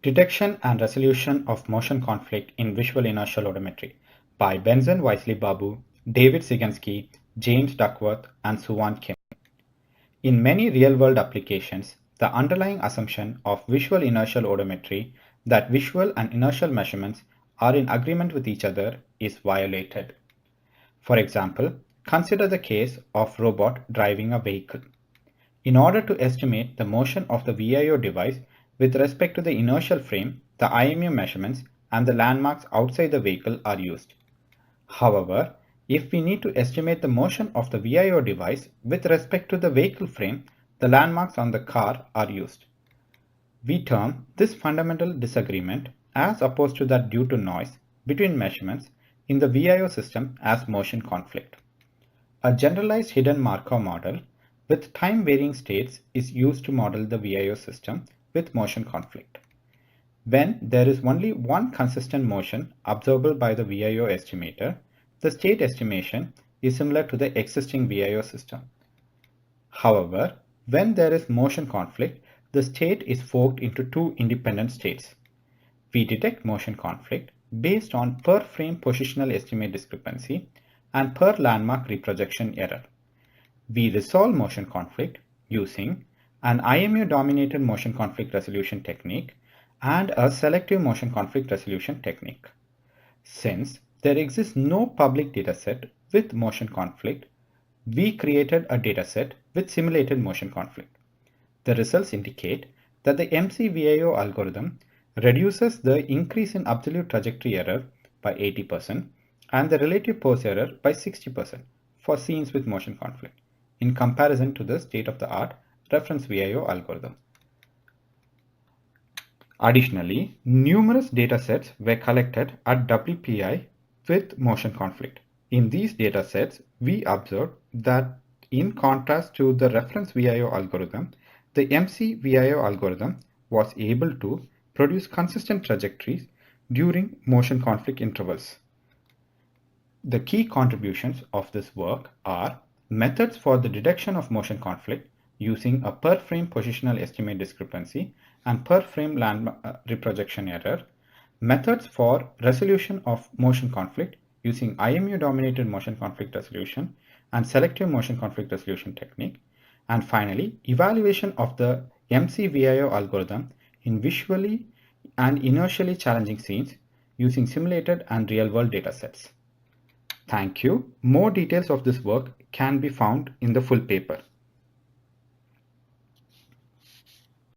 Detection and Resolution of Motion Conflict in Visual Inertial Odometry by Benzun, Babu, David Cyganski, James Duckworth, and Soohwan. In many real-world applications, the underlying assumption of visual inertial odometry that visual and inertial measurements are in agreement with each other is violated. For example, consider the case of a robot driving a vehicle. In order to estimate the motion of the VIO device with respect to the inertial frame, the IMU measurements and the landmarks outside the vehicle are used. However, if we need to estimate the motion of the VIO device with respect to the vehicle frame, the landmarks on the car are used. We term this fundamental disagreement, as opposed to that due to noise between measurements in the VIO system, as motion conflict. A generalized hidden Markov model with time-varying states is used to model the VIO system with motion conflict. When there is only one consistent motion observable by the VIO estimator, the state estimation is similar to the existing VIO system. However, when there is motion conflict, the state is forked into two independent states. We detect motion conflict based on per frame positional estimate discrepancy and per landmark reprojection error. We resolve motion conflict using an IMU-dominated motion conflict resolution technique and a selective motion conflict resolution technique. Since there exists no public dataset with motion conflict, we created a dataset with simulated motion conflict. The results indicate that the MC-VIO algorithm reduces the increase in absolute trajectory error by 80% and the relative pose error by 60% for scenes with motion conflict, in comparison to the state-of-the-art reference VIO algorithm. Additionally, numerous datasets were collected at WPI with motion conflict. In these datasets, we observed that in contrast to the reference VIO algorithm, the MC-VIO algorithm was able to produce consistent trajectories during motion conflict intervals. The key contributions of this work are methods for the detection of motion conflict using a per frame positional estimate discrepancy and per frame reprojection error, methods for resolution of motion conflict using IMU dominated motion conflict resolution and selective motion conflict resolution technique, and finally evaluation of the MC-VIO algorithm in visually and inertially challenging scenes using simulated and real-world datasets. Thank you. More details of this work can be found in the full paper.